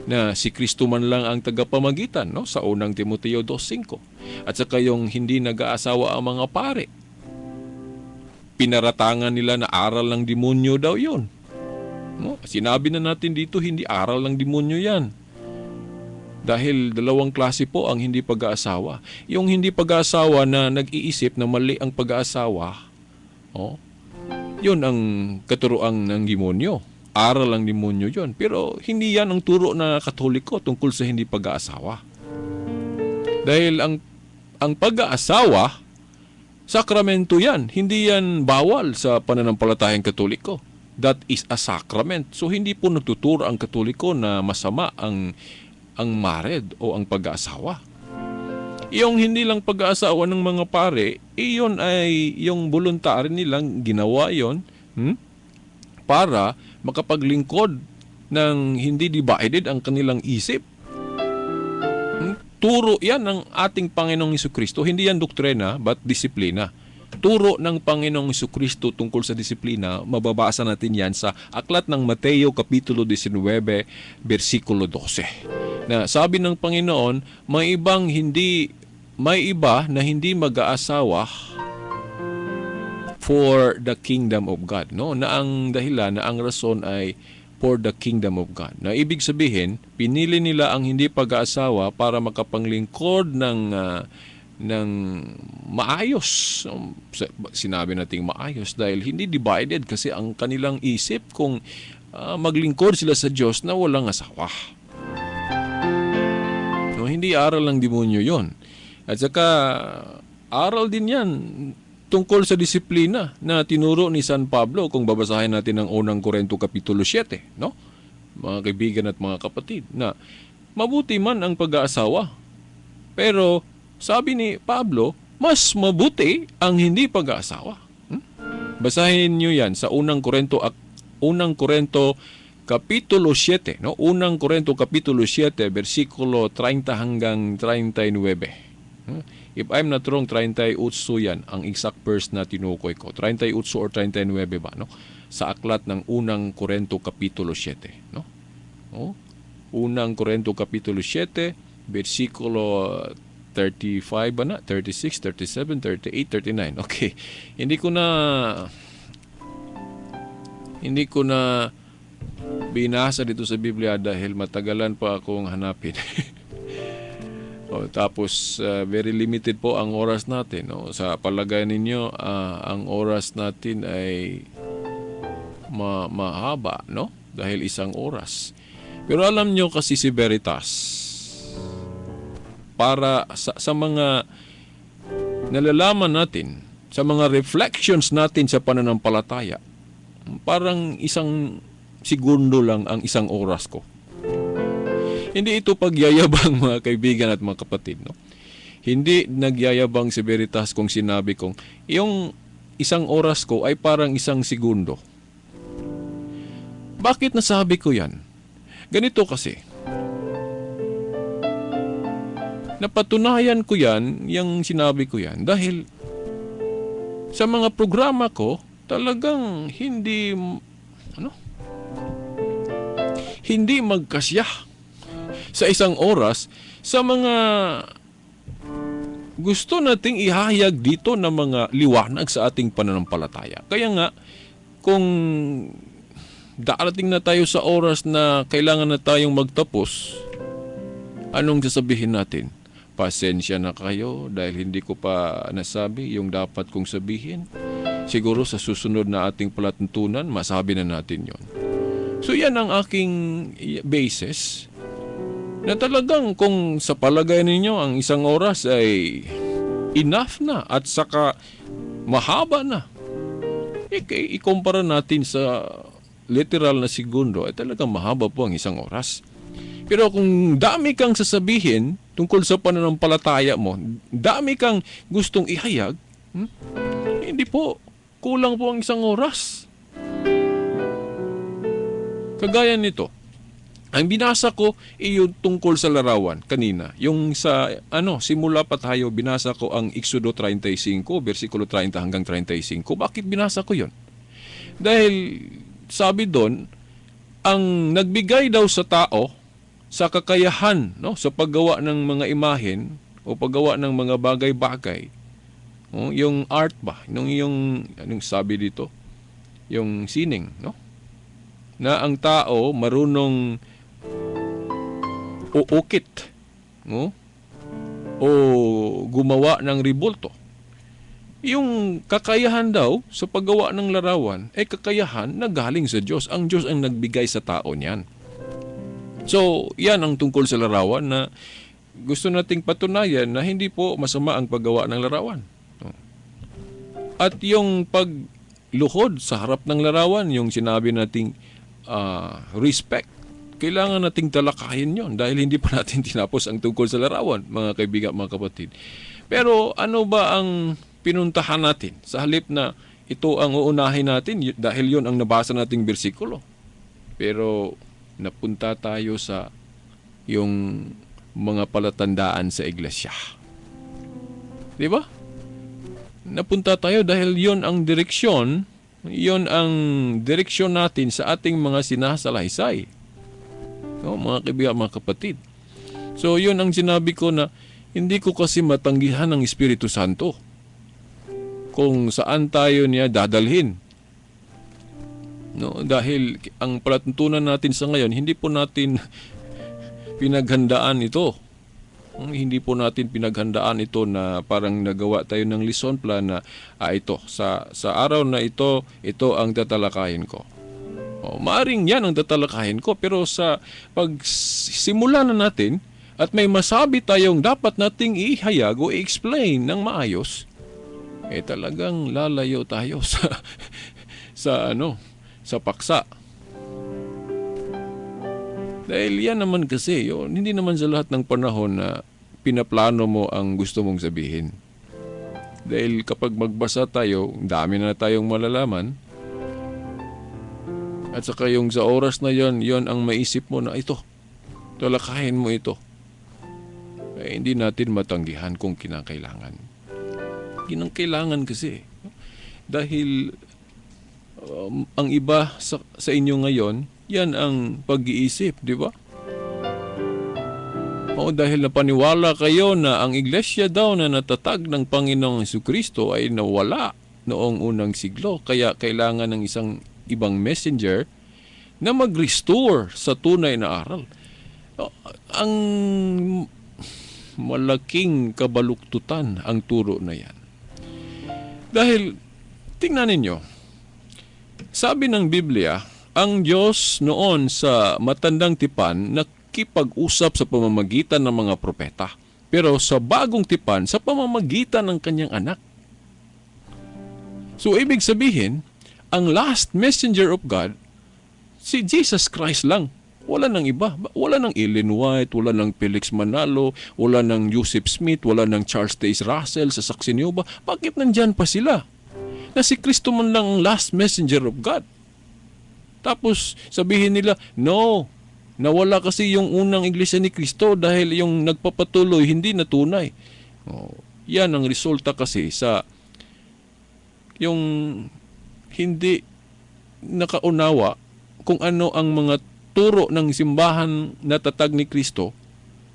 S3: Na si Kristo man lang ang tagapamagitan, no? Sa unang Timoteo 2:5. At saka yung hindi nag-aasawa ang mga pare. Pinaratangan nila na aral ng demonyo daw yun. No? Sinabi na natin dito, hindi aral ng demonyo yan. Dahil dalawang klase po ang hindi pag-aasawa. Yung hindi pag-aasawa na nag-iisip na mali ang pag-aasawa, yun ang katuroang ng demonyo. Aral ng demonyo yun. Pero hindi yan ang turo na Katoliko tungkol sa hindi pag-aasawa. Dahil ang pag-aasawa, sakramento yan. Hindi yan bawal sa pananampalatayang Katoliko. That is a sacrament. So hindi po nagtuturo ang Katoliko na masama ang married o ang pag-aasawa. Yung hindi lang pag-aasawa ng mga pare, iyon ay yung voluntary nilang ginawa yon para makapaglingkod ng hindi divided ang kanilang isip. Turo yan ng ating Panginoong Jesucristo. Hindi yan doktrina, but disiplina. Turo ng Panginoong Jesucristo tungkol sa disiplina, mababasa natin yan sa aklat ng Mateo Kapitulo 19, versikulo 12. Na sabi ng Panginoon, may iba na hindi mag-aasawa for the kingdom of God, no? Na ang dahilan, na ang rason ay for the kingdom of God. Na ibig sabihin, pinili nila ang hindi pag-aasawa para makapanglingkod ng maayos. Sinabi nating maayos dahil hindi divided kasi ang kanilang isip kung maglingkod sila sa Diyos na walang asawa. No, hindi aral ng demonyo yon. At saka aral din yan tungkol sa disiplina na tinuro ni San Pablo kung babasahin natin ang unang Korinto Kapitulo 7, no? Mga kaibigan at mga kapatid, na mabuti man ang pag-aasawa. Pero sabi ni Pablo, mas mabuti ang hindi pag-aasawa. Basahin niyo yan sa unang Korinto Kapitulo 7, no? Unang Korinto Kapitulo 7, versikulo 30 hanggang 39. If I'm not wrong, 38 yan ang exact verse na tinukoy ko. 38 or 39 ba, no? Sa aklat ng unang Korinto Kapitulo 7, no? Unang Korinto Kapitulo 7, versikulo 35 ba na? 36, 37, 38, 39. Okay. Hindi ko na binasa dito sa Biblia dahil matagalan pa akong hanapin. Tapos very limited po ang oras natin, no? Sa palagay ninyo, ang oras natin ay mahaba, no? Dahil isang oras. Pero alam nyo kasi si Veritas, para sa mga nalalaman natin, sa mga reflections natin sa pananampalataya, parang isang segundo lang ang isang oras ko. Hindi ito pagyayabang, mga kaibigan at mga kapatid, no? Hindi nagyayabang si Veritas kung sinabi kong yung isang oras ko ay parang isang segundo. Bakit nasabi ko yan? Ganito kasi. Napatunayan ko yan, yung sinabi ko yan, dahil sa mga programa ko, talagang hindi magkasya sa isang oras sa mga gusto nating ihahayag dito na mga liwanag sa ating pananampalataya. Kaya nga, kung darating na tayo sa oras na kailangan na tayong magtapos, anong sasabihin natin? Pasensya na kayo dahil hindi ko pa nasabi yung dapat kong sabihin. Siguro sa susunod na ating palatuntunan, masabi na natin yon. So yan ang aking basis na talagang kung sa palagay ninyo ang isang oras ay enough na at saka mahaba na, ikumpara natin sa literal na segundo ay talagang mahaba po ang isang oras. Pero kung dami kang sasabihin tungkol sa pananampalataya mo, dami kang gustong ihayag, hindi po, kulang po ang isang oras. Kagaya nito, ang binasa ko yung tungkol sa larawan kanina. Yung sa simula pa tayo binasa ko ang Exodo 35 versikulo 30 hanggang 35. Bakit binasa ko 'yon? Dahil sabi doon, ang nagbigay daw sa tao sa kakayahan, sa paggawa ng mga imahen o paggawa ng mga bagay-bagay. Yung art ba? Yung anong sabi dito? Yung sining, na ang tao marunong uukit, o gumawa ng rebulto. Yung kakayahan daw sa paggawa ng larawan ay kakayahan na galing sa Diyos. Ang Diyos ang nagbigay sa tao niyan. So, yan ang tungkol sa larawan na gusto nating patunayan na hindi po masama ang paggawa ng larawan. At yung pagluhod sa harap ng larawan, yung sinabi nating respect, kailangan nating talakayin yon dahil hindi pa natin tinapos ang tungkol sa larawan, mga kaibigan, mga kapatid. Pero ano ba ang pinuntahan natin? Sa halip na ito ang uunahin natin dahil yon ang nabasa nating bersikulo. Pero napunta tayo sa yung mga palatandaan sa iglesia. Di ba? Napunta tayo dahil yon ang direksyon natin sa ating mga sinasalaysay. Mga kaibigan, mga kapatid. So, yun ang sinabi ko na hindi ko kasi matanggihan ng Espiritu Santo kung saan tayo niya dadalhin. Dahil ang palatuntunan natin sa ngayon, hindi po natin pinaghandaan ito. Hindi po natin pinaghandaan ito na parang nagawa tayo ng lesson plan na ito, sa araw na ito ang tatalakayin ko. Maaring yan ang tatalakayin ko, pero sa pagsimula na natin at may masabi tayong dapat nating ihayag o i-explain ng maayos, talagang lalayo tayo sa paksa. Dahil yan naman kasi, hindi naman sa lahat ng panahon na pinaplano mo ang gusto mong sabihin. Dahil kapag magbasa tayo, dami na tayong malalaman. At saka yung sa oras na yon ang maisip mo na ito, talakayin mo ito. Hindi natin matanggihan kung kinakailangan. Kinakailangan kasi. Dahil ang iba sa inyo ngayon, yan ang pag-iisip, di ba? Dahil napaniwala kayo na ang iglesia daw na natatag ng Panginoong Jesucristo ay nawala noong unang siglo. Kaya kailangan ng isang ibang messenger na mag-restore sa tunay na aral. Ang malaking kabaluktutan ang turo na yan. Dahil, tingnan ninyo, sabi ng Biblia, ang Diyos noon sa matandang tipan nakipag-usap sa pamamagitan ng mga propeta. Pero sa bagong tipan, sa pamamagitan ng kanyang anak. So, ibig sabihin, ang last messenger of God, si Jesus Christ lang. Wala nang iba. Wala nang Ellen White, wala nang Felix Manalo, wala nang Joseph Smith, wala nang Charles Taze Russell sa Saxonyoba. Bakit nandyan pa sila? Na si Kristo man lang ang last messenger of God. Tapos sabihin nila, no, nawala kasi yung unang iglesia ni Kristo dahil yung nagpapatuloy hindi natunay. Yan ang resulta kasi sa yung hindi nakaunawa kung ano ang mga turo ng simbahan na tatag ni Kristo,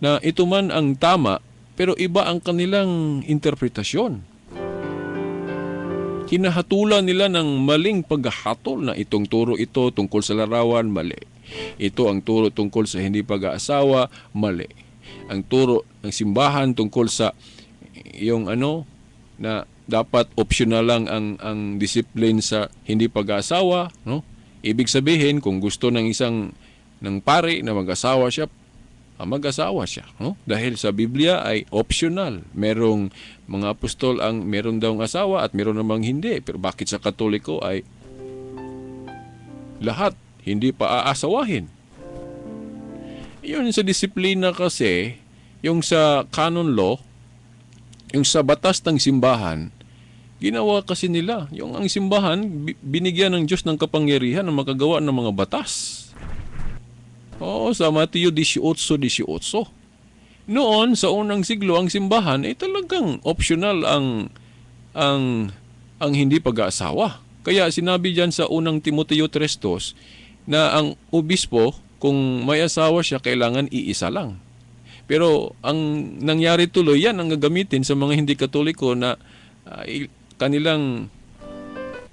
S3: na ito man ang tama pero iba ang kanilang interpretasyon. Hinahatulan nila ng maling paghahatol na itong turo ito tungkol sa larawan, mali. Ito ang turo tungkol sa hindi pag-aasawa, mali. Ang turo ng simbahan tungkol sa yung na dapat optional lang ang discipline sa hindi pag-aasawa, no? Ibig sabihin, kung gusto ng isang ng pari na mag-asawa siya, no? Dahil sa Biblia ay optional. Merong mga apostol ang meron daw ng asawa at meron namang hindi. Pero bakit sa Katoliko ay lahat hindi pa aasawahin? Yun sa disiplina kasi, yung sa canon law, yung sa batas ng simbahan, ginawa kasi nila. Yung ang simbahan, binigyan ng Diyos ng kapangyarihan na makagawa ng mga batas. Oo, sa Mateo 18:18. Noon, sa unang siglo, ang simbahan ay talagang optional ang hindi pag-aasawa. Kaya sinabi diyan sa unang Timoteo 3:2 na ang obispo, kung may asawa siya, kailangan iisa lang. Pero ang nangyari tuloy, yan ang gagamitin sa mga hindi Katoliko na kanilang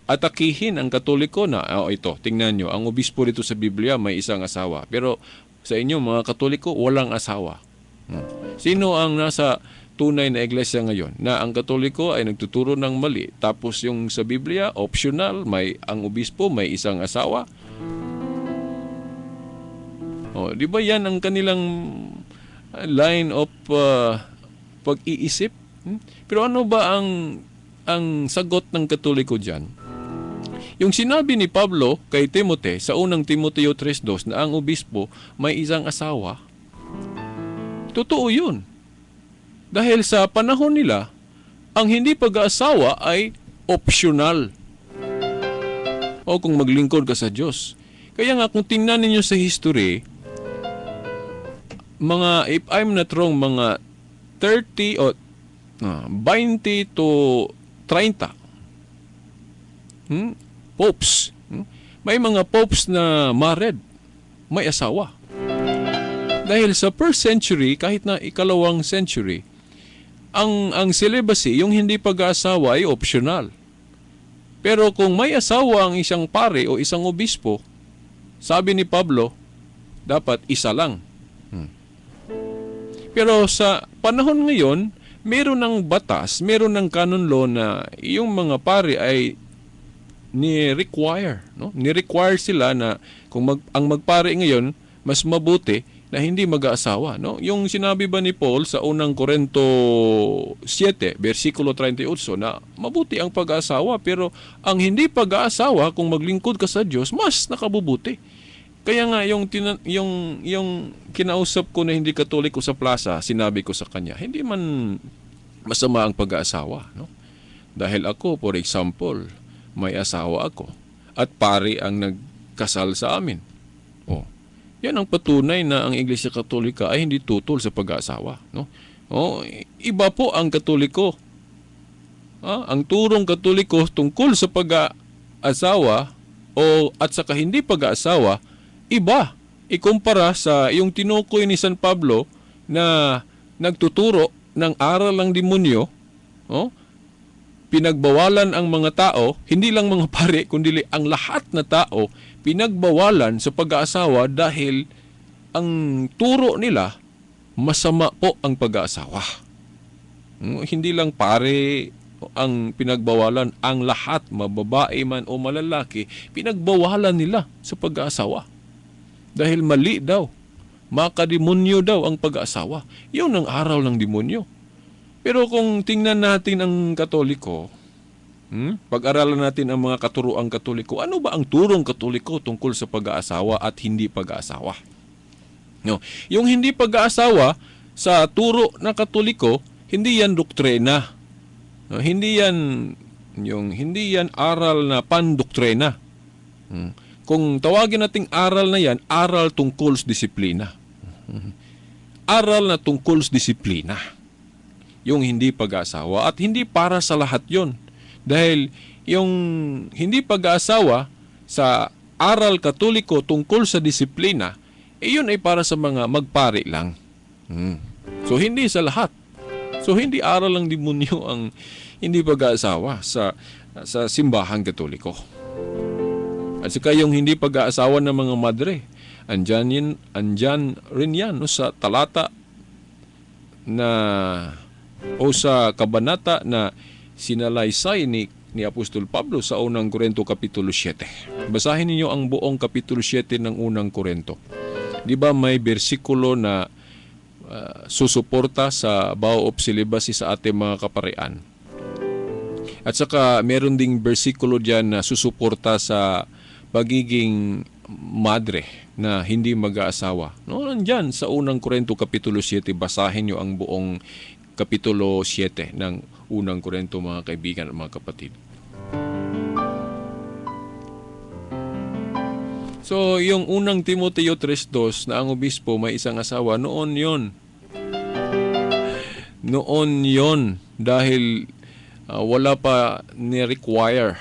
S3: atakihin ang Katoliko na, ito, tingnan nyo, ang obispo dito sa Biblia may isang asawa. Pero sa inyo, mga Katoliko, walang asawa. Sino ang nasa tunay na iglesia ngayon? Na ang Katoliko ay nagtuturo ng mali. Tapos yung sa Biblia, optional, ang obispo may isang asawa. Di ba yan ang kanilang line of pag-iisip? Pero ano ba ang sagot ng Katoliko dyan? Yung sinabi ni Pablo kay Timote sa unang Timoteo 3:2 na ang obispo may isang asawa, totoo yun. Dahil sa panahon nila, ang hindi pag-aasawa ay optional. O kung maglingkod ka sa Diyos. Kaya nga kung tingnan ninyo sa history, if I'm not wrong, mga 30 o 20 to 30 popes. May mga popes na married, may asawa. Dahil sa first century, kahit na ikalawang century, ang celibacy, yung hindi pag-aasawa ay optional. Pero kung may asawa ang isang pare o isang obispo, sabi ni Pablo, dapat isa lang. Pero sa panahon ngayon, meron ng batas, meron ng canon law na yung mga pare ay ni-require. No? Ni-require sila na kung ang magpare ngayon, mas mabuti na hindi mag-aasawa. No? Yung sinabi ba ni Paul sa unang Korinto 7, versikulo 38, na mabuti ang pag-aasawa, pero ang hindi pag-aasawa, kung maglingkod ka sa Diyos, mas nakabubuti. Kaya nga, yung kinausap ko na hindi Katoliko sa plaza, sinabi ko sa kanya, hindi man masama ang pag-aasawa. No? Dahil ako, for example, may asawa ako at pari ang nagkasal sa amin. Yan ang patunay na ang Iglesia Katolika ay hindi tutol sa pag-aasawa. No? Iba po ang Katoliko. Ang turong Katoliko tungkol sa pag-aasawa at saka hindi pag-aasawa, iba. Ikumpara sa yung tinukoy ni San Pablo na nagtuturo ng aral ng demonyo, pinagbawalan ang mga tao, hindi lang mga pare, kundi ang lahat na tao, pinagbawalan sa pag-aasawa dahil ang turo nila, masama po ang pag-aasawa. Hindi lang pare ang pinagbawalan, ang lahat, mababae man o malalaki, pinagbawalan nila sa pag-aasawa. Dahil mali daw, makademonyo daw ang pag-aasawa. Yun ang aral ng demonyo. Pero kung tingnan natin ang Katoliko, pag-aralan natin ang mga katuruang Katoliko, ano ba ang turong Katoliko tungkol sa pag-aasawa at hindi pag-aasawa? No. Yung hindi pag-aasawa sa turo ng Katoliko, hindi yan doktrina. No, hindi yan aral na pandoktrina. Kung tawagin nating aral na yan, aral tungkol sa disiplina. Aral na tungkol sa disiplina. Yung hindi pag-aasawa at hindi para sa lahat yon. Dahil yung hindi pag-aasawa sa aral katoliko tungkol sa disiplina, yun ay para sa mga magpari lang. So hindi sa lahat. So hindi aral ng demonyo ang hindi pag-aasawa sa simbahang katoliko. At saka yung hindi pag-aasawa ng mga madre, andyan rin yan no, sa talata na o sa kabanata na sinalaysay ni Apostol Pablo sa unang Korinto Kapitulo 7. Basahin niyo ang buong Kapitulo 7 ng unang Korinto. Di ba may bersikulo na susuporta sa vow of celibacy sa ating mga kaparian? At saka meron ding bersikulo diyan na susuporta sa pagiging madre na hindi mag-aasawa. No, nandyan sa unang Korinto Kapitulo 7, basahin niyo ang buong Kapitulo 7 ng unang Korinto, mga kaibigan at mga kapatid. So, yung unang Timoteo 3:2 na ang obispo may isang asawa, noon yon dahil wala pa ni-require.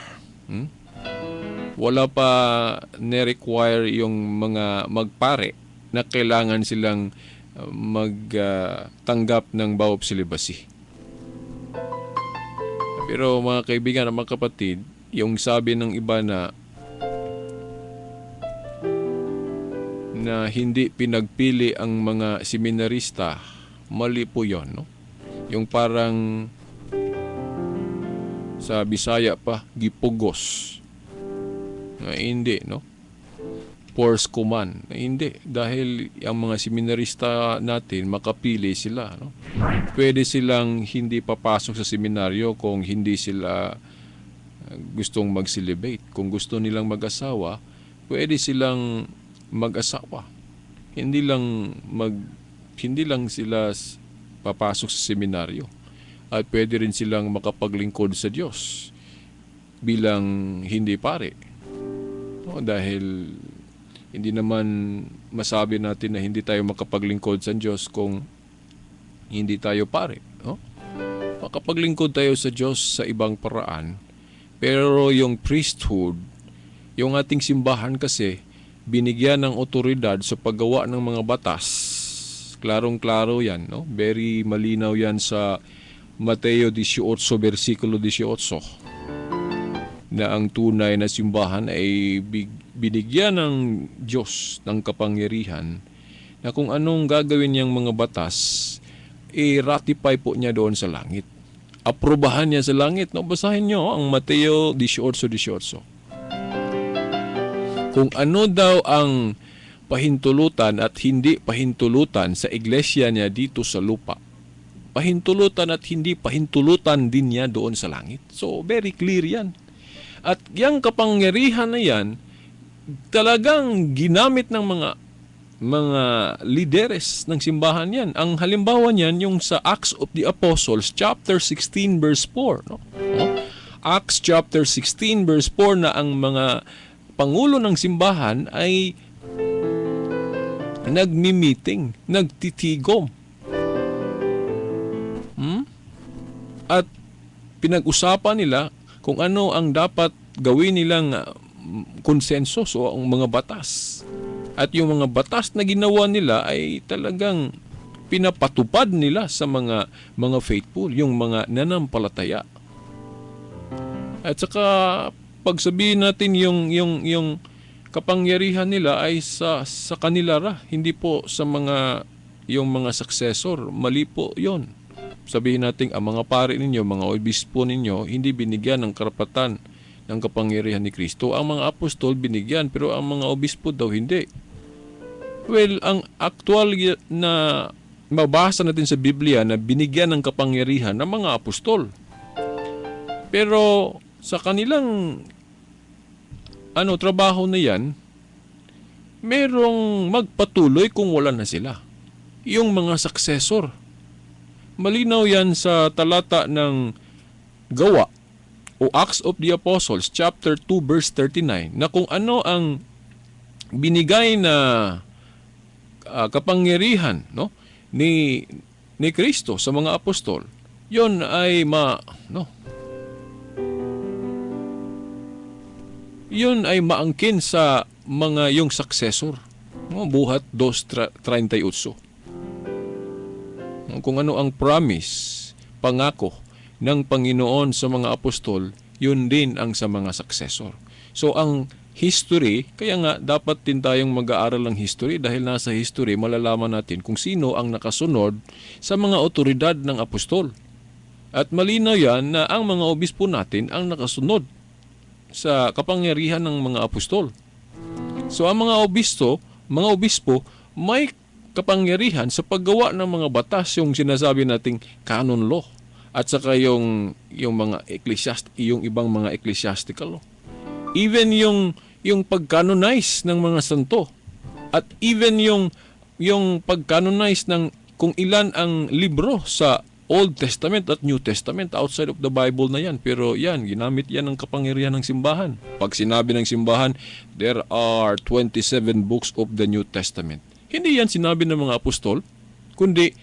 S3: Wala pa ni-require yung mga magpare na kailangan silang magtanggap ng vow of celibacy. Pero mga kaibigan at mga kapatid, yung sabi ng iba na hindi pinagpili ang mga seminarista, mali po yun, no? Yung parang sa Bisaya pa, gipugos. Na hindi, no? Force kuman. Na hindi. Dahil ang mga seminarista natin, makapili sila, no? Pwede silang hindi papasok sa seminaryo kung hindi sila gustong mag-celibate. Kung gusto nilang mag-asawa, pwede silang mag-asawa. Hindi lang sila papasok sa seminaryo. At pwede rin silang makapaglingkod sa Diyos bilang hindi pare. No, dahil hindi naman masabi natin na hindi tayo makapaglingkod sa Diyos kung hindi tayo pare. No? Makapaglingkod tayo sa Diyos sa ibang paraan. Pero yung priesthood, yung ating simbahan kasi, binigyan ng otoridad sa paggawa ng mga batas. Klarong-klaro yan. No? Very malinaw yan sa Mateo 18, versikulo 18. Na ang tunay na simbahan ay binigyan ng Diyos ng kapangyarihan na kung anong gagawin niyang mga batas, i-ratify po niya doon sa langit. Aprobahan niya sa langit. No? Basahin niyo ang Mateo 18:18. Kung ano daw ang pahintulutan at hindi pahintulutan sa iglesia niya dito sa lupa, pahintulutan at hindi pahintulutan din niya doon sa langit. So, very clear yan. At yung kapangyarihan na yan, talagang ginamit ng mga lideres ng simbahan yan. Ang halimbawa niyan, yung sa Acts of the Apostles, chapter 16, verse 4. No? Acts chapter 16, verse 4 na ang mga pangulo ng simbahan ay nagmi-meeting, nagtitigom. At pinag-usapan nila kung ano ang dapat gawin nilang konsensus o ang mga batas. At yung mga batas na ginawa nila ay talagang pinapatupad nila sa mga faithful, yung mga nanampalataya. At saka pagsabihin natin yung kapangyarihan nila ay sa kanila ra, hindi po sa yung mga successor. Mali po 'yon. Sabihin natin ang mga pari ninyo, mga obispo ninyo, hindi binigyan ng karapatan ng kapangyarihan ni Kristo. Ang mga apostol binigyan, pero ang mga obispo daw hindi. Well, ang actual na mabasa natin sa Biblia na binigyan ng kapangyarihan ng mga apostol. Pero sa kanilang trabaho na yan, merong magpatuloy kung wala na sila. Yung mga successor. Malinaw yan sa talata ng Gawa o Acts of the Apostles, chapter 2, verse 39, na kung ano ang binigay na kapangyarihan, no, ni Kristo sa mga apostol, yon ay yun ay maangkin sa mga yung successor. Buhat 2:38. Kung ano ang promise, pangako ng Panginoon sa mga apostol, yun din ang sa mga successor. So ang history, kaya nga dapat din tayong mag-aaral ng history dahil nasa history malalaman natin kung sino ang nakasunod sa mga otoridad ng apostol. At malinaw yan na ang mga obispo natin ang nakasunod sa kapangyarihan ng mga apostol. So ang mga obispo may kapangyarihan sa paggawa ng mga batas, yung sinasabi nating canon law, at saka yung mga yung ibang mga ecclesiastical law. Even yung pag-canonize ng mga santo, at even yung pag-canonize ng kung ilan ang libro sa Old Testament at New Testament, outside of the Bible na yan. Pero yan, ginamit yan ng kapangyarihan ng simbahan. Pag sinabi ng simbahan, there are 27 books of the New Testament. Hindi yan sinabi ng mga apostol, kundi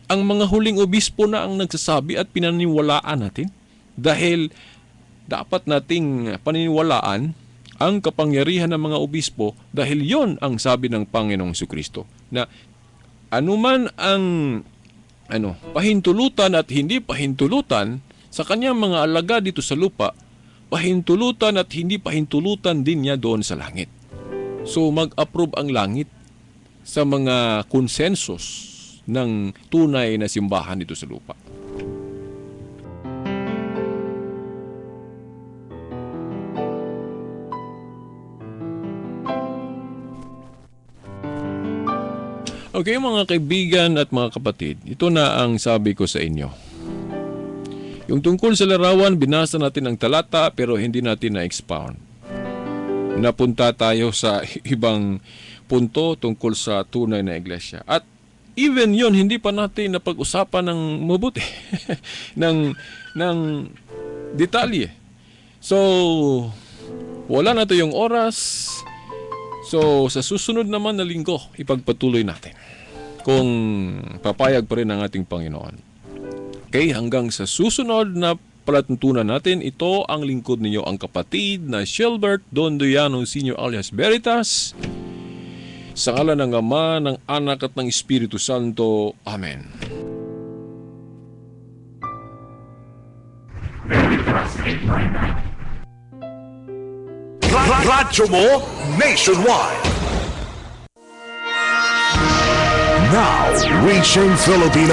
S3: ang mga huling obispo na ang nagsasabi at pinaniniwalaan natin. Dahil dapat nating paniniwalaan ang kapangyarihan ng mga obispo dahil yon ang sabi ng Panginoong Jesucristo na anuman ang pahintulutan at hindi pahintulutan sa kanyang mga alagad dito sa lupa, pahintulutan at hindi pahintulutan din niya doon sa langit. So mag-approve ang langit sa mga konsensus ng tunay na simbahan dito sa lupa. Okay, mga kaibigan at mga kapatid, ito na ang sabi ko sa inyo. Yung tungkol sa larawan, binasa natin ang talata pero hindi natin na-expound. Napunta tayo sa ibang punto tungkol sa tunay na iglesia. At even yon hindi pa natin napag-usapan ng mabuti, ng detalye. So, wala na tayong oras. So, sa susunod naman na linggo, ipagpatuloy natin kung papayag pa rin ang ating Panginoon. Okay, hanggang sa susunod na palatuntunan natin, ito ang lingkod ninyo, ang kapatid na Shelbert Dondoyano Sr. alias Veritas, sa ngalan ng Ama, ng Anak at ng Espiritu Santo. Amen.
S2: Radyo mo nationwide. Now reaching Filipino